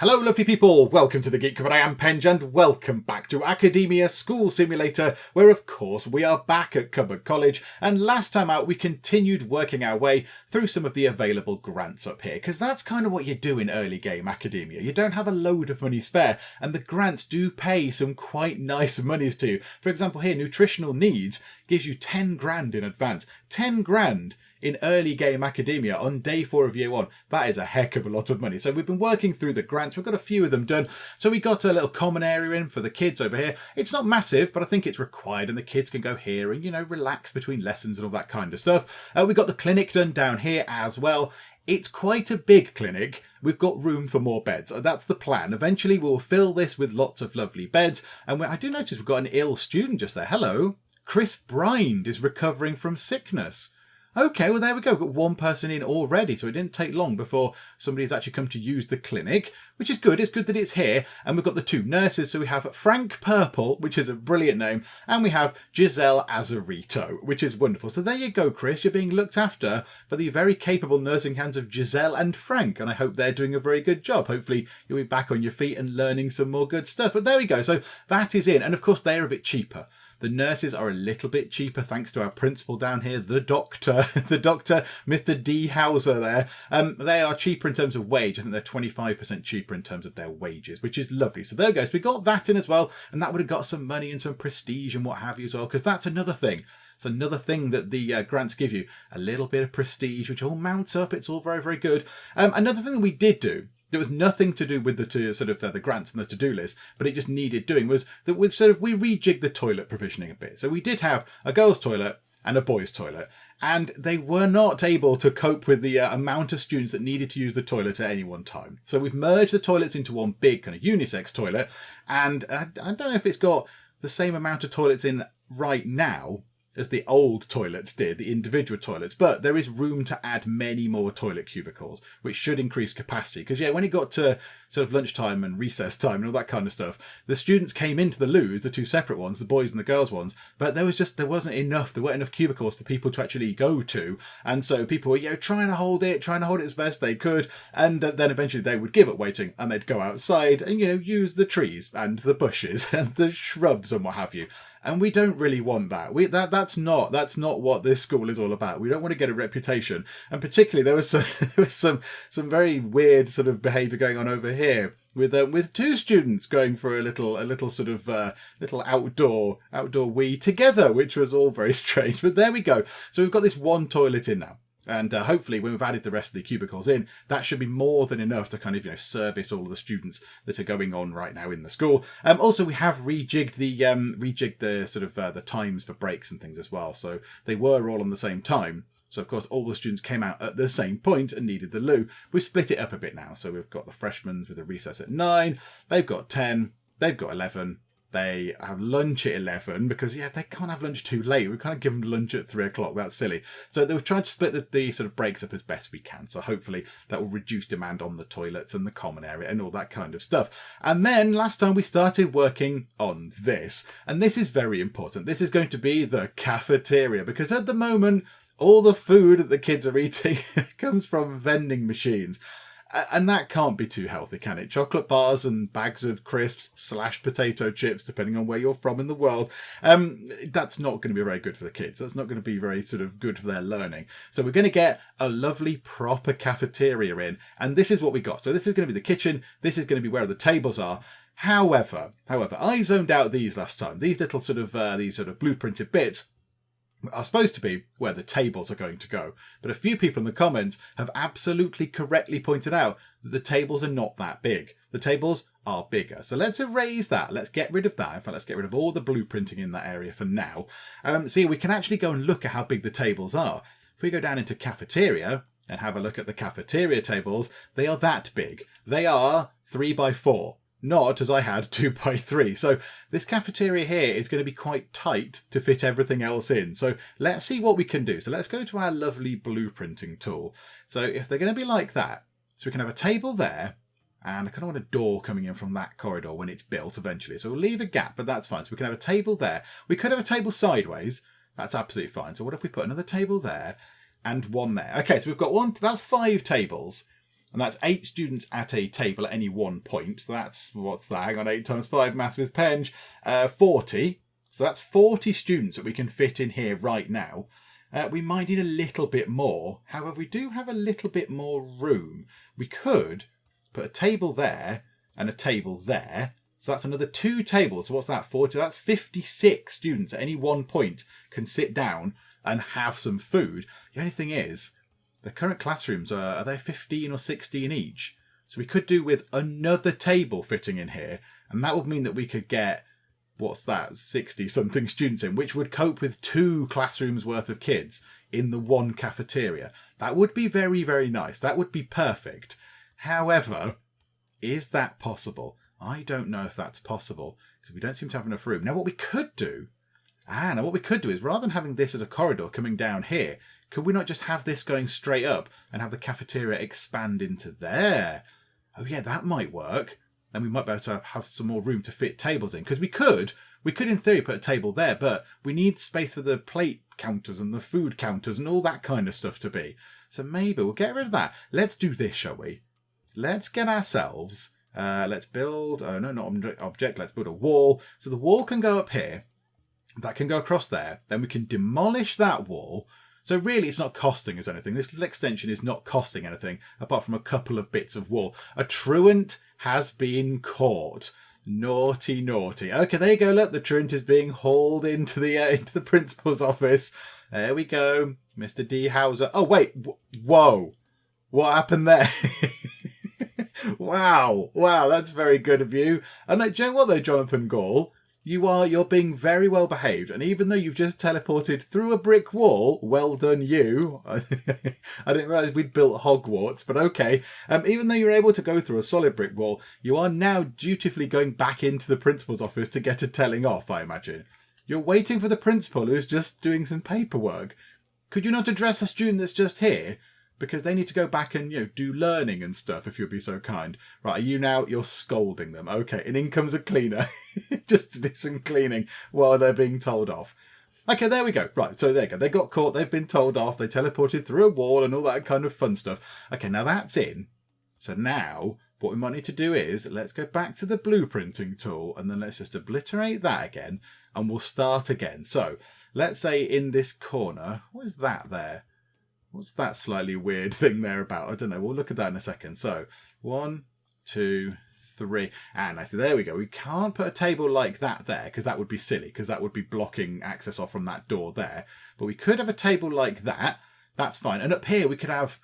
Hello lovely people, welcome to the Geek, but I am Penge and welcome back to Academia School Simulator, where of course we are back at Cupboard College, and last time out we continued working our way through some of the available grants up here, because that's kind of what you do in early game Academia. You don't have a load of money spare, and the grants do pay some quite nice monies to you. For example here, Nutritional Needs gives you 10 grand in advance. 10 grand in early game Academia on day 4 of year 1. That is a heck of a lot of money. So we've been working through the grants. We've got a few of them done. So we got a little common area in for the kids over here. It's not massive, but I think it's required, and the kids can go here and, you know, relax between lessons and all that kind of stuff. We got the clinic done down here as well. It's quite a big clinic. We've got room for more beds. That's the plan. Eventually we'll fill this with lots of lovely beds. And I do notice we've got an ill student just there. Hello. Chris Brynd is recovering from sickness. Okay, well, there we go. We've got one person in already, so it didn't take long before somebody's actually come to use the clinic, which is good. It's good that it's here. And we've got the 2 nurses. So we have Frank Purple, which is a brilliant name, and we have Giselle Azarito, which is wonderful. So there you go, Chris. You're being looked after by the very capable nursing hands of Giselle and Frank, and I hope they're doing a very good job. Hopefully you'll be back on your feet and learning some more good stuff. But there we go. So that is in. And of course, they're a bit cheaper. The nurses are a little bit cheaper thanks to our principal down here, the doctor, Mr. D. Hauser there. They are cheaper in terms of wage. I think they're 25% cheaper in terms of their wages, which is lovely. So there we go. So we got that in as well. And that would have got some money and some prestige and what have you as well, because that's another thing. It's another thing that the grants give you, a little bit of prestige, which all mounts up. It's all very, very good. Another thing that we did do, there was nothing to do with the the grants and the to-do list, but it just needed doing, was that we rejigged the toilet provisioning a bit. So we did have a girls' toilet and a boys' toilet, and they were not able to cope with the amount of students that needed to use the toilet at any one time. So we've merged the toilets into one big kind of unisex toilet, and I don't know if it's got the same amount of toilets in right now as the old toilets did, the individual toilets, but there is room to add many more toilet cubicles, which should increase capacity. Because when it got to sort of lunchtime and recess time and all that kind of stuff, the students came into the loos, the 2 separate ones, the boys and the girls ones, but there weren't enough cubicles for people to actually go to, and so people were trying to hold it as best they could, and then eventually they would give up waiting and they'd go outside and use the trees and the bushes and the shrubs and what have you. And we don't really want that. That's not what this school is all about. We don't want to get a reputation. And particularly there was some very weird sort of behaviour going on over here with 2 students going for a little outdoor wee together, which was all very strange. But there we go. So we've got this one toilet in now. And hopefully when we've added the rest of the cubicles in, that should be more than enough to kind of service all of the students that are going on right now in the school. Also, we have rejigged the times for breaks and things as well. So they were all on the same time. So of course all the students came out at the same point and needed the loo. We've split it up a bit now. So we've got the freshmen with a recess at 9. They've got 10. They've got 11. They have lunch at 11 because, they can't have lunch too late. We kind of give them lunch at 3 o'clock. That's silly. So they've tried to split the sort of breaks up as best we can. So hopefully that will reduce demand on the toilets and the common area and all that kind of stuff. And then last time we started working on this. And this is very important. This is going to be the cafeteria, because at the moment, all the food that the kids are eating comes from vending machines. And that can't be too healthy, can it? Chocolate bars and bags of crisps / potato chips, depending on where you're from in the world. That's not going to be very good for the kids. That's not going to be very sort of good for their learning. So we're going to get a lovely proper cafeteria in. And this is what we got. So this is going to be the kitchen. This is going to be where the tables are. However, I zoned out these last time. These little sort of blueprinted bits are supposed to be where the tables are going to go. But a few people in the comments have absolutely correctly pointed out that the tables are not that big. The tables are bigger. So let's erase that. Let's get rid of that. In fact, let's get rid of all the blueprinting in that area for now. See, we can actually go and look at how big the tables are. If we go down into cafeteria and have a look at the cafeteria tables, they are that big. They are 3 by 4. Not, as I had, 2 by 3. So this cafeteria here is going to be quite tight to fit everything else in. So let's see what we can do. So let's go to our lovely blueprinting tool. So if they're going to be like that, so we can have a table there, and I kind of want a door coming in from that corridor when it's built eventually. So we'll leave a gap, but that's fine. So we can have a table there. We could have a table sideways. That's absolutely fine. So what if we put another table there and one there? Okay, so we've got one. That's 5 tables. And that's 8 students at a table at any one point. So that's, what's that? Hang on, 8 times 5, maths with Penge. 40. So that's 40 students that we can fit in here right now. We might need a little bit more. However, we do have a little bit more room. We could put a table there and a table there. So that's another 2 tables. So what's that? 40. That's 56 students at any one point can sit down and have some food. The only thing is, the current classrooms are they 15 or 16 each? So we could do with another table fitting in here. And that would mean that we could get, what's that, 60 something students in, which would cope with 2 classrooms worth of kids in the one cafeteria. That would be very, very nice. That would be perfect. However, is that possible? I don't know if that's possible because we don't seem to have enough room. Now what we could do, is rather than having this as a corridor coming down here, could we not just have this going straight up and have the cafeteria expand into there? Oh yeah, that might work. Then we might be able to have some more room to fit tables in. Because we could in theory put a table there, but we need space for the plate counters and the food counters and all that kind of stuff to be. So maybe we'll get rid of that. Let's do this, shall we? Let's get ourselves, let's build, oh no, not object, let's build a wall. So the wall can go up here. That can go across there. Then we can demolish that wall. So really, it's not costing us anything. This little extension is not costing anything, apart from a couple of bits of wall. A truant has been caught. Naughty, naughty. Okay, there you go. Look, the truant is being hauled into the principal's office. There we go. Mr. D. Hauser. Oh, wait. Whoa. What happened there? Wow. Wow, that's very good of you. And do you know what, though, Jonathan Gall? You're being very well behaved, and even though you've just teleported through a brick wall, well done you. I didn't realise we'd built Hogwarts, but okay. Even though you're able to go through a solid brick wall, you are now dutifully going back into the principal's office to get a telling off, I imagine. You're waiting for the principal who's just doing some paperwork. Could you not address a student that's just here? Because they need to go back and, do learning and stuff, if you'd be so kind. Right, you're scolding them. Okay, and in comes a cleaner. Just to do some cleaning while they're being told off. Okay, there we go. Right, so there you go. They got caught, they've been told off, they teleported through a wall and all that kind of fun stuff. Okay, now that's in. So now, what we might need to do is, let's go back to the blueprinting tool, and then let's just obliterate that again, and we'll start again. So, let's say in this corner, what is that there? What's that slightly weird thing there about? I don't know. We'll look at that in a second. So 1, 2, 3. And I see, there we go. We can't put a table like that there because that would be silly, because that would be blocking access off from that door there. But we could have a table like that. That's fine. And up here we could have,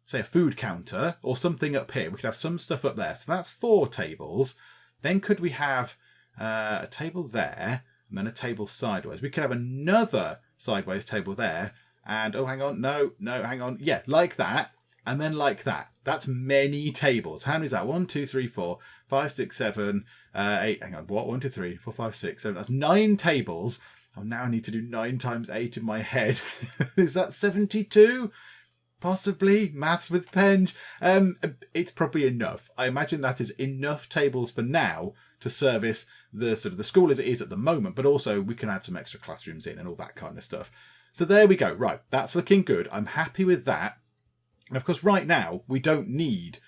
say, a food counter or something up here. We could have some stuff up there. So that's 4 tables. Then could we have a table there and then a table sideways? We could have another sideways table there. And, oh, hang on, no, hang on. Yeah, like that, and then like that. That's many tables. How many is that? 1, 2, 3, 4, 5, 6, 7, 8. Hang on, what? 1, 2, 3, 4, 5, 6, 7. That's 9 tables. Oh, now I need to do 9 times 8 in my head. Is that 72? Possibly. Maths with Penge. It's probably enough. I imagine that is enough tables for now to service the school as it is at the moment, but also we can add some extra classrooms in and all that kind of stuff. So there we go. Right, that's looking good. I'm happy with that. And of course, right now, we don't need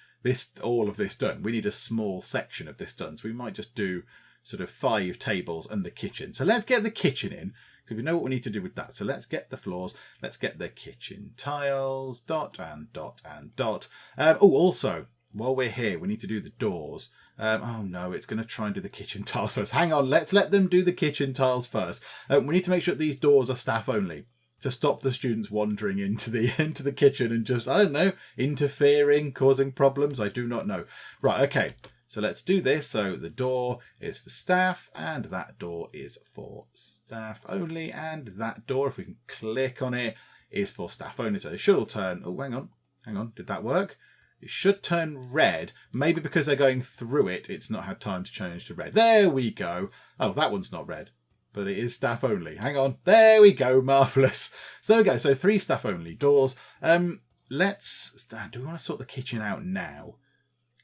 all of this done. We need a small section of this done. So we might just do sort of 5 tables and the kitchen. So let's get the kitchen in, because we know what we need to do with that. So let's get the floors. Let's get the kitchen tiles. Dot and dot and dot. Also, while we're here, we need to do the doors. Oh no, it's going to try and do the kitchen tiles first. Hang on, let's let them do the kitchen tiles first. We need to make sure that these doors are staff only, to stop the students wandering into the kitchen and just, I don't know, interfering, causing problems. I do not know. Right, okay. So let's do this. So the door is for staff, and that door is for staff only, and that door, if we can click on it, is for staff only. So it should all turn. Oh, hang on. Did that work? It should turn red. Maybe because they're going through it, it's not had time to change to red. There we go. Oh, that one's not red, but it is staff only. Hang on. There we go. Marvellous. So there we go. So 3 staff only doors. Do we want to sort the kitchen out now?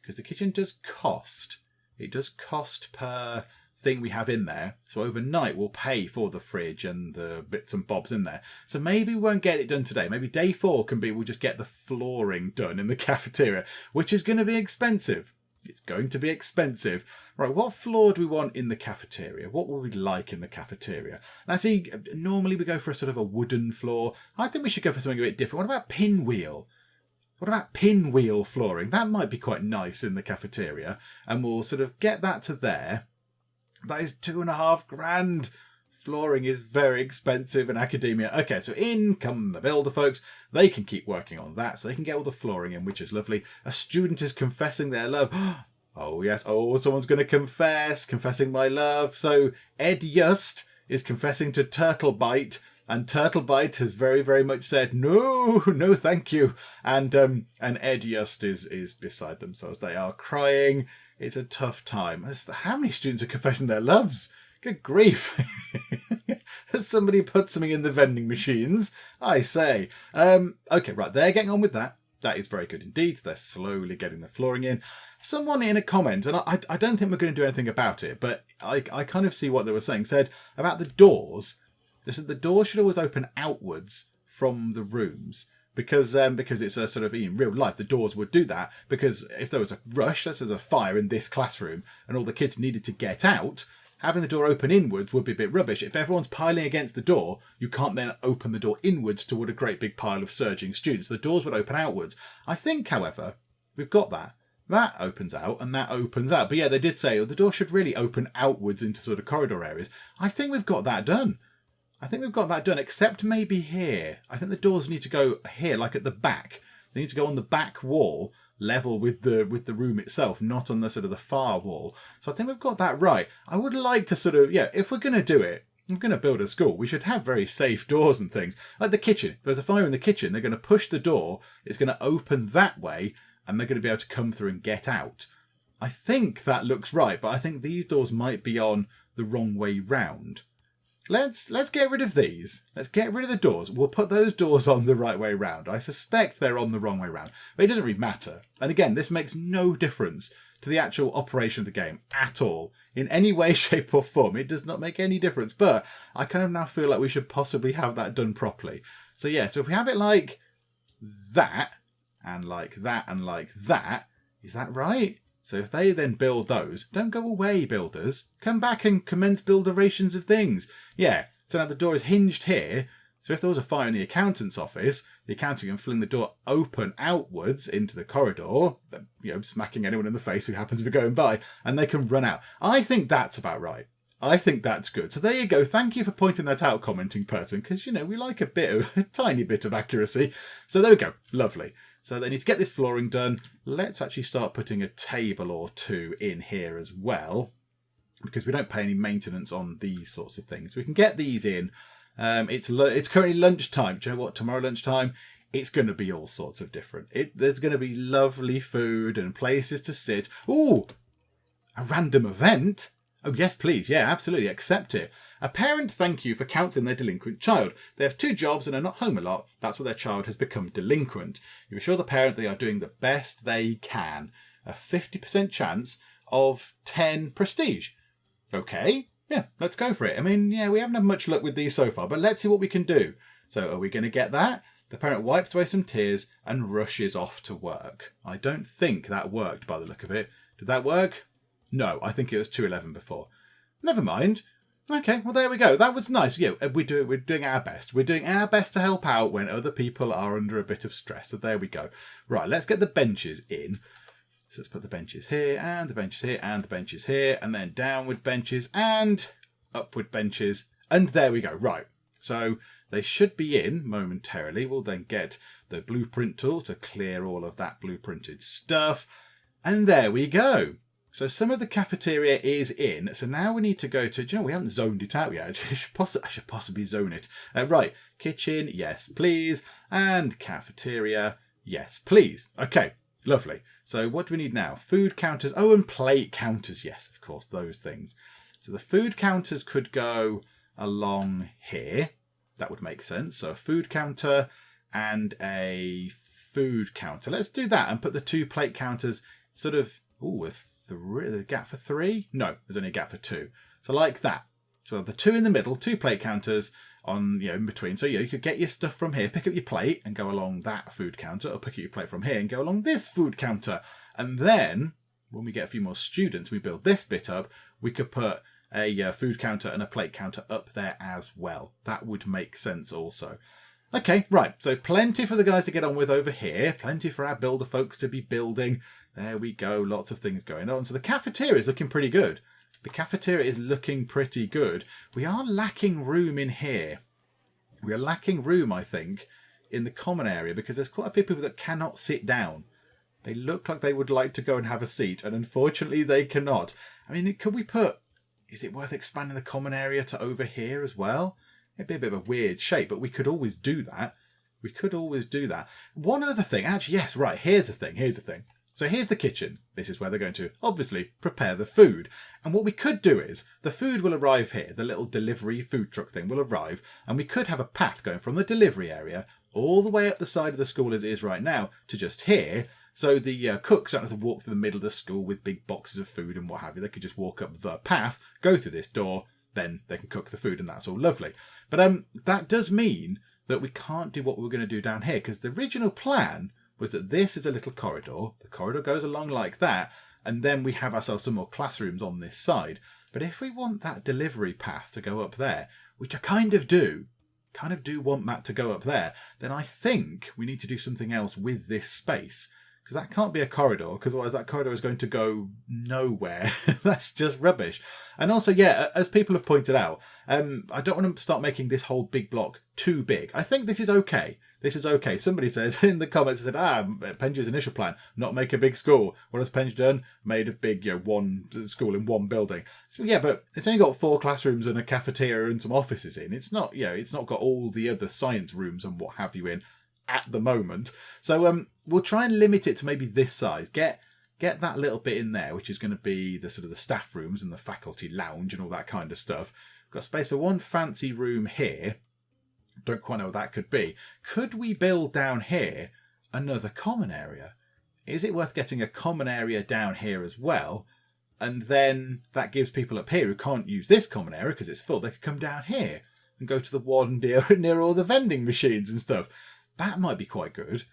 Because the kitchen does cost. It does cost per thing we have in there. So overnight we'll pay for the fridge and the bits and bobs in there. So maybe we won't get it done today. Maybe day 4 can be we'll just get the flooring done in the cafeteria, which is going to be expensive. It's going to be expensive. Right, what floor do we want in the cafeteria? What would we like in the cafeteria? Now see, normally we go for a sort of a wooden floor. I think we should go for something a bit different. What about pinwheel? What about pinwheel flooring? That might be quite nice in the cafeteria. And we'll sort of get that to there. That is $2,500. Flooring is very expensive in academia. Okay, so in come the builder folks. They can keep working on that, so they can get all the flooring in, which is lovely. A student is confessing their love. Oh, yes. Oh, someone's going to confessing my love. So Ed Just is confessing to Turtlebite. And Turtlebite has very, very much said, no, thank you. And Ed Just is beside themselves. They are crying. It's a tough time. How many students are confessing their loves? Good grief. Has somebody put something in the vending machines? I say. Okay, right. They're getting on with that. That is very good indeed. They're slowly getting the flooring in. Someone in a comment, and I don't think we're going to do anything about it, but I kind of see what they were saying, said about the doors. They said the doors should always open outwards from the rooms because it's a sort of, in real life, the doors would do that because if there was a rush, let's say there's a fire in this classroom and all the kids needed to get out, having the door open inwards would be a bit rubbish. If everyone's piling against the door, you can't then open the door inwards toward a great big pile of surging students. The doors would open outwards. I think, however, we've got that. That opens out and that opens out. But yeah, they did say the door should really open outwards into sort of corridor areas. I think we've got that done. Except maybe here. I think the doors need to go here, like at the back. They need to go on the back wall, level with the room itself, not on the sort of the far wall. So I think we've got that right. I would like to sort of, if we're going to do it, if we're going to build a school, we should have very safe doors and things. Like the kitchen. If there's a fire in the kitchen, they're going to push the door, it's going to open that way, and they're going to be able to come through and get out. I think that looks right, but I think these doors might be on the wrong way round. Let's get rid of these. Let's get rid of the doors. We'll put those doors on the right way round. I suspect they're on the wrong way round, but it doesn't really matter. And again, this makes no difference to the actual operation of the game at all. In any way, shape or form. It does not make any difference. But I kind of now feel like we should possibly have that done properly. So yeah, so if we have it like that, and like that, and like that, is that right? So if they then build those, don't go away, builders. Come back and commence builderations of things. Yeah, so now the door is hinged here. So if there was a fire in the accountant's office, the accountant can fling the door open outwards into the corridor, smacking anyone in the face who happens to be going by, and they can run out. I think that's about right. I think that's good. So there you go. Thank you for pointing that out, commenting person, because, we like a tiny bit of accuracy. So there we go. Lovely. So they need to get this flooring done. Let's actually start putting a table or two in here as well, because we don't pay any maintenance on these sorts of things. We can get these in. It's currently lunchtime. Do you know what? Tomorrow lunchtime, it's going to be all sorts of different. There's going to be lovely food and places to sit. Ooh, a random event. Oh, yes, please. Yeah, absolutely. Accept it. A parent thank you for counselling their delinquent child. They have 2 jobs and are not home a lot. That's why their child has become delinquent. You assure the parent they are doing the best they can. A 50% chance of 10 prestige. Okay. Yeah, let's go for it. I mean, yeah, we haven't had much luck with these so far, but let's see what we can do. So are we going to get that? The parent wipes away some tears and rushes off to work. I don't think that worked by the look of it. Did that work? No, I think it was 211 before. Never mind. Okay, well, there we go. That was nice. We're doing our best. We're doing our best to help out when other people are under a bit of stress. So there we go. Right, let's get the benches in. So let's put the benches here, and the benches here, and the benches here, and then downward benches, and upward benches. And there we go. Right. So they should be in momentarily. We'll then get the blueprint tool to clear all of that blueprinted stuff. And there we go. So some of the cafeteria is in. So now we need to go to, we haven't zoned it out yet. I should possibly zone it. Right. Kitchen, yes, please. And cafeteria, yes, please. Okay, lovely. So what do we need now? Food counters. Oh, and plate counters. Yes, of course, those things. So the food counters could go along here. That would make sense. So a food counter and a food counter. Let's do that and put the 2 plate counters sort of... Ooh, a gap for 3? No, there's only a gap for 2. So like that. So the 2 in the middle, 2 plate counters on, in between. So you could get your stuff from here, pick up your plate and go along that food counter, or pick up your plate from here and go along this food counter. And then when we get a few more students, we build this bit up, we could put a food counter and a plate counter up there as well. That would make sense also. Okay, right, so plenty for the guys to get on with over here, plenty for our builder folks to be building. There we go, lots of things going on. So the cafeteria is looking pretty good. The cafeteria is looking pretty good. We are lacking room in here. We are lacking room, I think, in the common area because there's quite a few people that cannot sit down. They look like they would like to go and have a seat, and unfortunately they cannot. I mean, could we put... Is it worth expanding the common area to over here as well? It'd be a bit of a weird shape, but we could always do that. We could always do that. One other thing. Actually, yes, right. Here's the thing. So here's the kitchen. This is where they're going to, obviously, prepare the food. And what we could do is, the food will arrive here. The little delivery food truck thing will arrive. And we could have a path going from the delivery area all the way up the side of the school as it is right now to just here. So the cooks don't have to walk through the middle of the school with big boxes of food and what have you. They could just walk up the path, go through this door, then they can cook the food and that's all lovely. But that does mean that we can't do what we're going to do down here because the original plan was that this is a little corridor. The corridor goes along like that and then we have ourselves some more classrooms on this side. But if we want that delivery path to go up there, which I kind of do want that to go up there, then I think we need to do something else with this space. Because that can't be a corridor, because otherwise that corridor is going to go nowhere. That's just rubbish. And also, yeah, as people have pointed out, I don't want to start making this whole big block too big. I think this is okay. This is okay. Somebody said in the comments, said, Penja's initial plan, not make a big school. What has Penja done? Made a big, one school in one building. So, yeah, but it's only got 4 classrooms and a cafeteria and some offices in. It's not, it's not got all the other science rooms and what have you in at the moment. So we'll try and limit it to maybe this size. Get that little bit in there, which is going to be the sort of the staff rooms and the faculty lounge and all that kind of stuff. We've got space for one fancy room here. Don't quite know what that could be. Could we build down here another common area? Is it worth getting a common area down here as well? And then that gives people up here who can't use this common area because it's full, they could come down here and go to the one near all the vending machines and stuff. That might be quite good.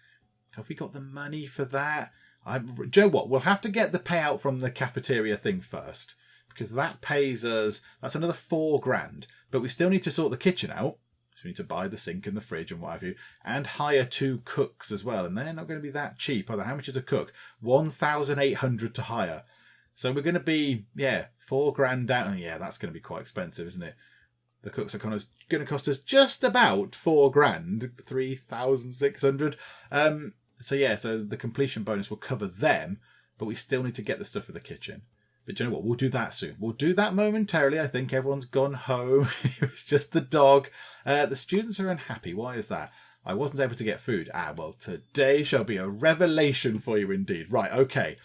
Have we got the money for that? Do you know what? We'll have to get the payout from the cafeteria thing first. Because that pays us... That's another $4,000. But we still need to sort the kitchen out. So we need to buy the sink and the fridge and what have you. And hire 2 cooks as well. And they're not going to be that cheap, are they? How much is a cook? $1,800 to hire. So we're going to be, $4,000 down. Yeah, that's going to be quite expensive, isn't it? The cooks are going to cost us just about $4,000, $3,600. So the completion bonus will cover them, but we still need to get the stuff for the kitchen. But do you know what? We'll do that soon. We'll do that momentarily. I think everyone's gone home. It was just the dog. The students are unhappy. Why is that? I wasn't able to get food. Well, today shall be a revelation for you indeed. Right, okay.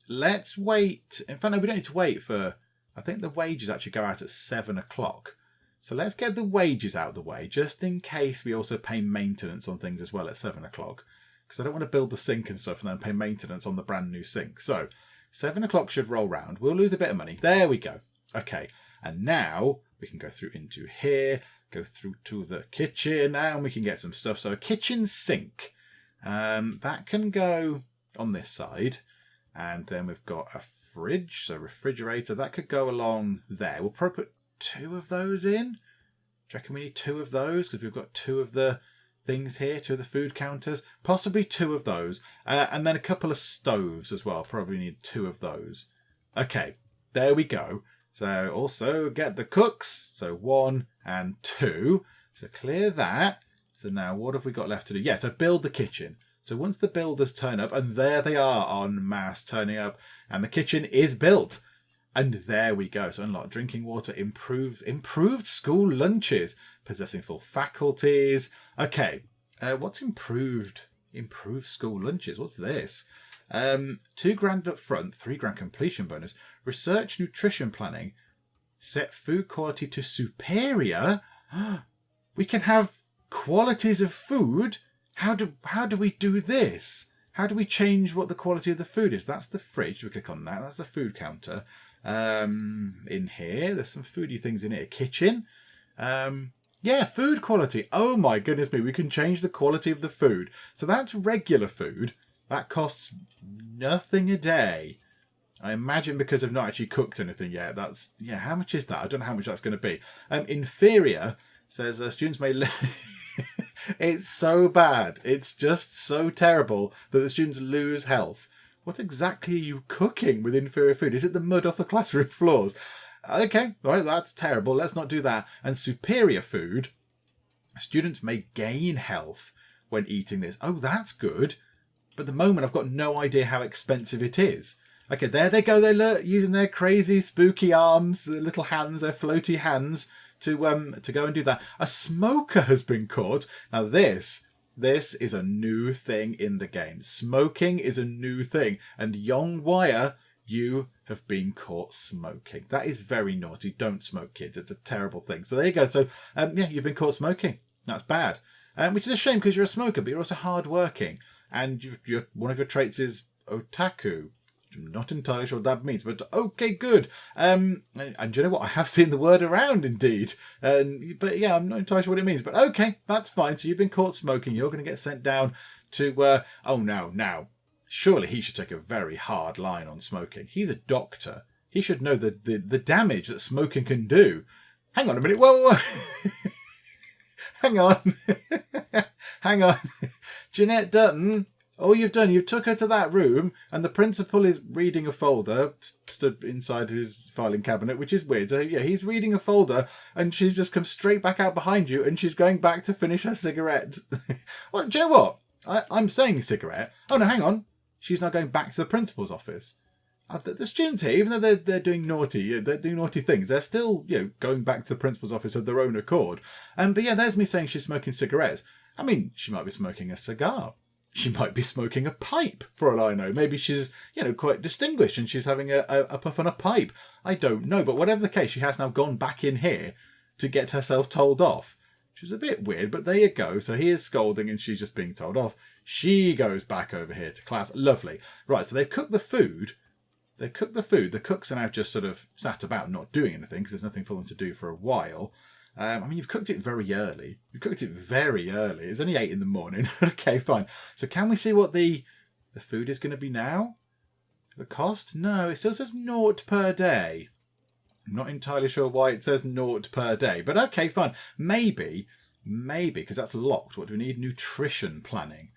Let's wait. In fact, no, we don't need to wait for... I think the wages actually go out at 7 o'clock. So let's get the wages out of the way, just in case we also pay maintenance on things as well at 7 o'clock. Because I don't want to build the sink and stuff and then pay maintenance on the brand new sink. So 7 o'clock should roll round. We'll lose a bit of money. There we go. Okay. And now we can go through into here, go through to the kitchen, and we can get some stuff. So a kitchen sink. That can go on this side. And then we've got a fridge, so refrigerator. That could go along there. We'll probably put 2 of those in. Do you reckon we need 2 of those? Because we've got 2 of the things here, 2 of the food counters. Possibly 2 of those. And then a couple of stoves as well. Probably need 2 of those. Okay, there we go. So also get the cooks. So 1 and 2. So clear that. So now what have we got left to do? Yeah, so build the kitchen. So once the builders turn up, and there they are en masse turning up, and the kitchen is built. And there we go. So unlock drinking water, improved school lunches, possessing full faculties. Okay, what's improved? Improved school lunches. What's this? $2,000 up front, $3,000 completion bonus. Research nutrition planning. Set food quality to superior. We can have qualities of food. How do we do this? How do we change what the quality of the food is? That's the fridge. We click on that. That's the food counter. In here, there's some foody things in here. Kitchen. Yeah, food quality. Oh my goodness me. We can change the quality of the food. So that's regular food. That costs nothing a day. I imagine because I've not actually cooked anything yet. That's, yeah, how much is that? I don't know how much that's going to be. Inferior says students may... It's so bad. It's just so terrible that the students lose health. What exactly are you cooking with inferior food? Is it the mud off the classroom floors? Okay, all right, that's terrible. Let's not do that. And superior food, students may gain health when eating this. Oh, that's good. But at the moment, I've got no idea how expensive it is. Okay, there they go. They're using their crazy, spooky arms, their little hands, their floaty hands to go and do that. A smoker has been caught. Now this is a new thing in the game. Smoking is a new thing. And Young Wire, you have been caught smoking. That is very naughty. Don't smoke, kids. It's a terrible thing. So there you go. So yeah, you've been caught smoking. That's bad. Which is a shame because you're a smoker, but you're also hardworking. And one of your traits is otaku. I'm not entirely sure what that means, but okay, good. And you know what? I have seen the word around indeed. But yeah, I'm not entirely sure what it means. But okay, that's fine. So you've been caught smoking. You're going to get sent down to... oh, no, now. Surely he should take a very hard line on smoking. He's a doctor. He should know the damage that smoking can do. Hang on a minute. Whoa. Hang on. Hang on. Jeanette Dutton... All you've done, you took her to that room and the principal is reading a folder stood inside his filing cabinet, which is weird. So yeah, he's reading a folder and she's just come straight back out behind you and she's going back to finish her cigarette. Well, do you know what? I'm saying cigarette. Oh no, hang on. She's now going back to the principal's office. The students here, even though they're doing naughty things, they're still, going back to the principal's office of their own accord. But yeah, there's me saying she's smoking cigarettes. I mean, she might be smoking a cigar. She might be smoking a pipe, for all I know. Maybe she's, quite distinguished and she's having a puff on a pipe. I don't know. But whatever the case, she has now gone back in here to get herself told off. Which is a bit weird, but there you go. So he is scolding and she's just being told off. She goes back over here to class. Lovely. Right, so they've cooked the food. The cooks are now just sort of sat about not doing anything because there's nothing for them to do for a while. I mean, you've cooked it very early. It's only 8 a.m. Okay, fine. So can we see what the food is going to be now? The cost? No, it still says 0 per day. I'm not entirely sure why it says 0 per day. But okay, fine. Maybe, because that's locked. What do we need? Nutrition planning.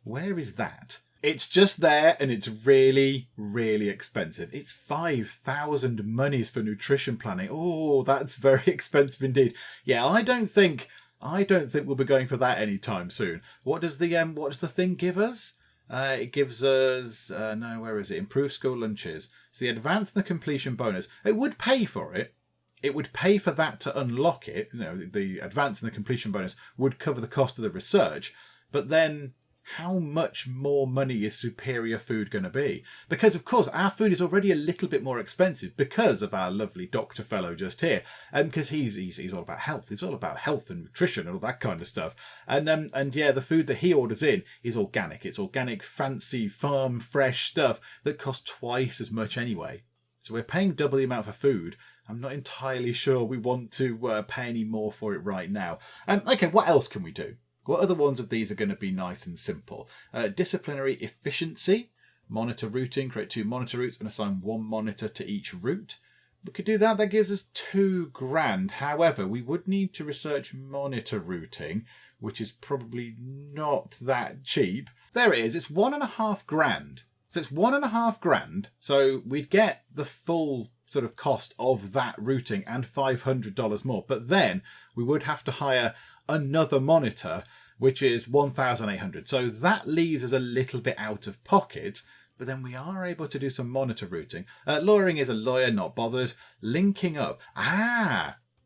Where is that? It's just there and it's really, really expensive. It's 5,000 monies for nutrition planning. Oh, that's very expensive indeed. Yeah, I don't think we'll be going for that anytime soon. What does the thing give us? It gives us where is it? Improved school lunches. It's the advance and the completion bonus. It would pay for it. It would pay for that to unlock it. The advance and the completion bonus would cover the cost of the research, but then how much more money is superior food going to be? Because, of course, our food is already a little bit more expensive because of our lovely doctor fellow just here. Because he's all about health. He's all about health and nutrition and all that kind of stuff. And yeah, the food that he orders in is organic. It's organic, fancy, farm, fresh stuff that costs twice as much anyway. So we're paying double the amount for food. I'm not entirely sure we want to pay any more for it right now. Okay, what else can we do? What other ones of these are going to be nice and simple? Disciplinary efficiency. Monitor routing. Create 2 monitor routes and assign 1 monitor to each route. We could do that. That gives us $2,000. However, we would need to research monitor routing, which is probably not that cheap. There it is. It's $1,500. So it's $1,500. So we'd get the full sort of cost of that routing and $500 more. But then we would have to hire another monitor, which is $1,800. So that leaves us a little bit out of pocket, but then we are able to do some monitor routing. Lawyering is a lawyer, not bothered. Linking up.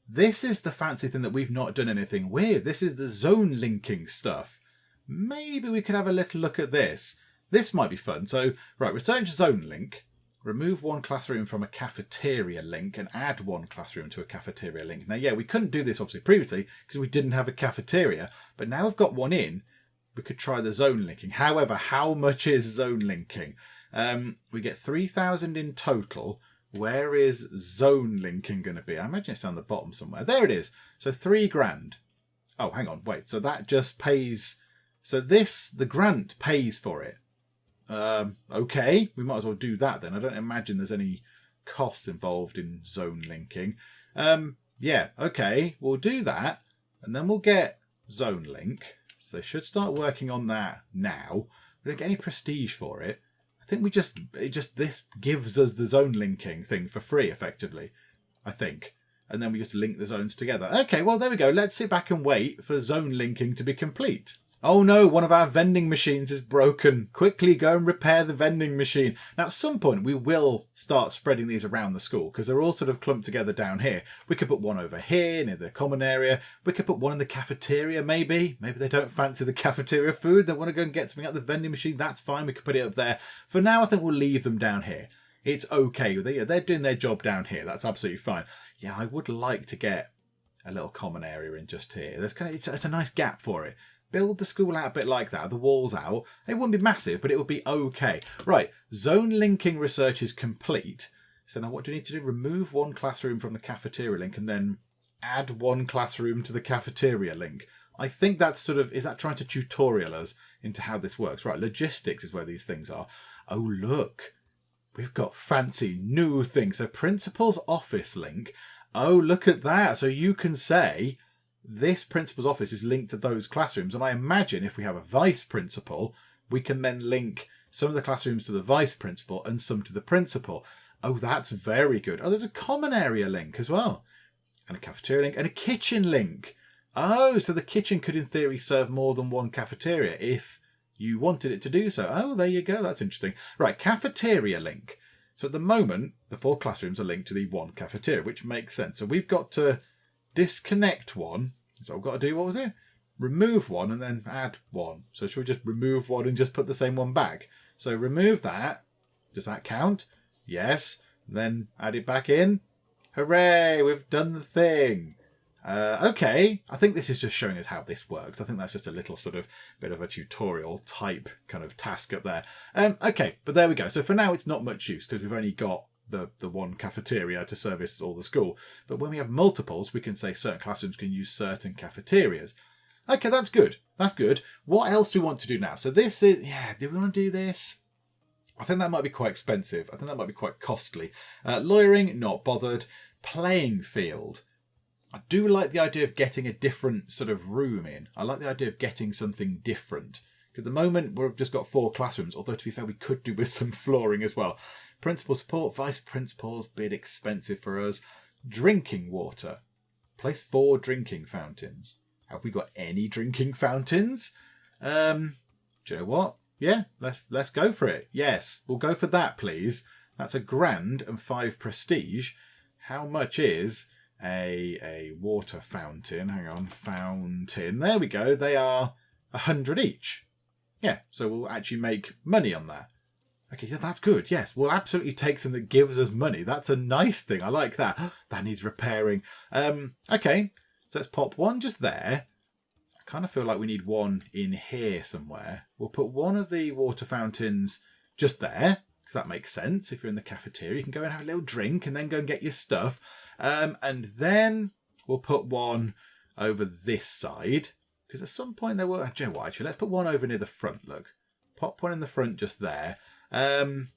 This is the fancy thing that we've not done anything with. This is the zone linking stuff. Maybe we could have a little look at this. This might be fun. So, right, research zone link. Remove 1 classroom from a cafeteria link and add 1 classroom to a cafeteria link. Now, yeah, we couldn't do this obviously previously because we didn't have a cafeteria, but now we've got one in. we could try the zone linking. However, how much is zone linking? We get 3,000 in total. Where is zone linking going to be? I imagine it's down the bottom somewhere. There it is. So 3 grand. Oh, hang on. Wait. So that just pays. So the grant pays for it. Okay. We might as well do that then. I don't imagine there's any costs involved in zone linking. Yeah. Okay. We'll do that. And then we'll get zone link. So they should start working on that now. We don't get any prestige for it. I think this gives us the zone linking thing for free, effectively, I think. And then we just link the zones together. Okay, well, there we go. Let's sit back and wait for zone linking to be complete. Oh no, one of our vending machines is broken. Quickly go and repair the vending machine. Now, at some point, we will start spreading these around the school because they're all sort of clumped together down here. We could put one over here near the common area. We could put one in the cafeteria, maybe. Maybe they don't fancy the cafeteria food. They want to go and get something out of the vending machine. That's fine. We could put it up there. For now, I think we'll leave them down here. It's okay. They're doing their job down here. That's absolutely fine. Yeah, I would like to get a little common area in just here. It's a nice gap for it. Build the school out a bit like that, the walls out. It wouldn't be massive, but it would be okay. Right, zone linking research is complete. So now what do we need to do? Remove one classroom from the cafeteria link and then add one classroom to the cafeteria link. I think that's is that trying to tutorial us into how this works? Right, logistics is where these things are. Oh, look. We've got fancy new things. So principal's office link. Oh, look at that. So you can say this principal's office is linked to those classrooms. And I imagine if we have a vice principal, we can then link some of the classrooms to the vice principal and some to the principal. Oh, that's very good. Oh, there's a common area link as well. And a cafeteria link and a kitchen link. Oh, so the kitchen could in theory serve more than one cafeteria if you wanted it to do so. Oh, there you go. That's interesting. Right, cafeteria link. So at the moment, the 4 classrooms are linked to the one cafeteria, which makes sense. So we've got to disconnect one. So I've got to do, what was it? Remove one and then add one. So should we just remove one and just put the same one back? So remove that. Does that count? Yes. Then add it back in. Hooray, we've done the thing. Okay, I think this is just showing us how this works. I think that's just a little sort of bit of a tutorial type kind of task up there. Okay, but there we go. So for now, it's not much use because we've only got the one cafeteria to service all the school. But when we have multiples, we can say certain classrooms can use certain cafeterias. Okay, that's good. That's good. What else do we want to do now? So this is, do we want to do this? I think that might be quite expensive. I think that might be quite costly. Lawyering, not bothered. Playing field. I do like the idea of getting a different sort of room in. I like the idea of getting something different. At the moment, we've just got 4 classrooms, although to be fair, we could do with some flooring as well. Principal support, vice principals, bit expensive for us. Drinking water. Place 4 drinking fountains. Have we got any drinking fountains? Do you know what? Yeah, let's go for it. Yes, we'll go for that, please. That's a grand and 5 prestige. How much is a water fountain? Hang on, fountain. There we go. They are 100 each. Yeah, so we'll actually make money on that. Okay, yeah, that's good. Yes, we'll absolutely take something that gives us money. That's a nice thing. I like that. That needs repairing. Okay, so let's pop one just there. I kind of feel like we need one in here somewhere. We'll put one of the water fountains just there, because that makes sense. If you're in the cafeteria, you can go and have a little drink and then go and get your stuff. And then we'll put one over this side, because at some point there will... Do you know what, actually? Let's put one over near the front, look. Pop one in the front just there. And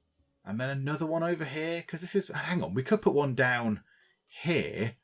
then another one over here, because this is... Hang on, we could put one down here,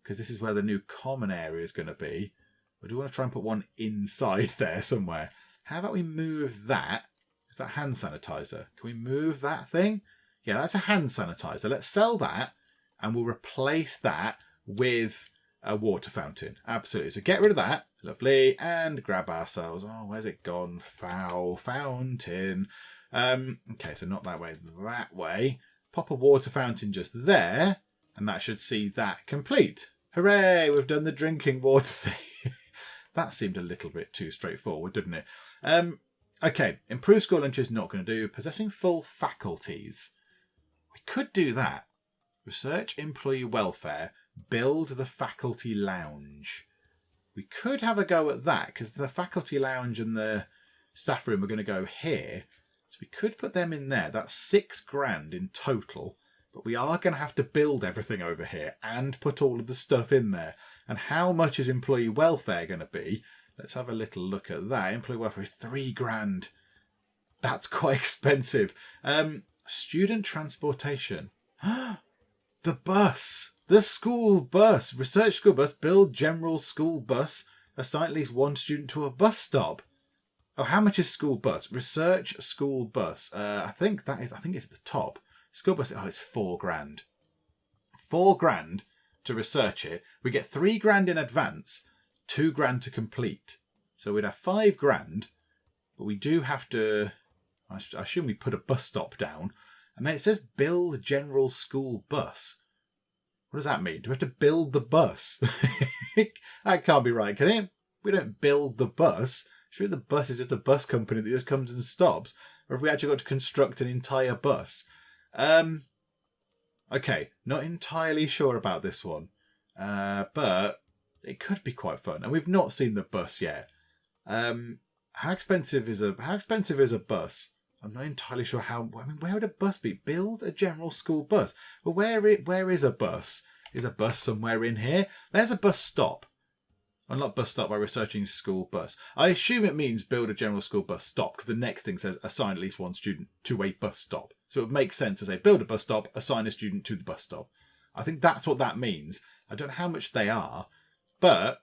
because this is where the new common area is going to be. Or do we want to try and put one inside there somewhere? How about we move that? Is that hand sanitizer? Can we move that thing? Yeah, that's a hand sanitizer. Let's sell that, and we'll replace that with a water fountain. Absolutely. So get rid of that. Lovely. And grab ourselves... Oh, where's it gone? Fountain. Okay, so not that way, that way. Pop a water fountain just there, and that should see that complete. Hooray, we've done the drinking water thing. That seemed a little bit too straightforward, didn't it? Okay, improve school lunch is not going to do. Possessing full faculties. We could do that. Research employee welfare. Build the faculty lounge. We could have a go at that, because the faculty lounge and the staff room are going to go here. So we could put them in there. That's £6,000 in total. But we are going to have to build everything over here and put all of the stuff in there. And how much is employee welfare going to be? Let's have a little look at that. Employee welfare is £3,000. That's quite expensive. Student transportation. The bus. The school bus. Research school bus. Build general school bus. Assign at least one student to a bus stop. Oh, how much is school bus? Research school bus. I think it's at the top. School bus. Oh, it's £4,000. £4,000 to research it. We get £3,000 in advance. £2,000 to complete. So we'd have £5,000. But we do have to. I assume we put a bus stop down. And then it says build general school bus. What does that mean? Do we have to build the bus? That can't be right, can it? We don't build the bus. Surely the bus is just a bus company that just comes and stops. Or have we actually got to construct an entire bus? Okay, not entirely sure about this one. But it could be quite fun. And we've not seen the bus yet. How expensive is a bus? I'm not entirely sure how. I mean, where would a bus be? Build a general school bus. Well, where is a bus? Is a bus somewhere in here? There's a bus stop. Unlock bus stop by researching school bus. I assume it means build a general school bus stop, because the next thing says assign at least one student to a bus stop. So it would make sense to say build a bus stop, assign a student to the bus stop. I think that's what that means. I don't know how much they are, but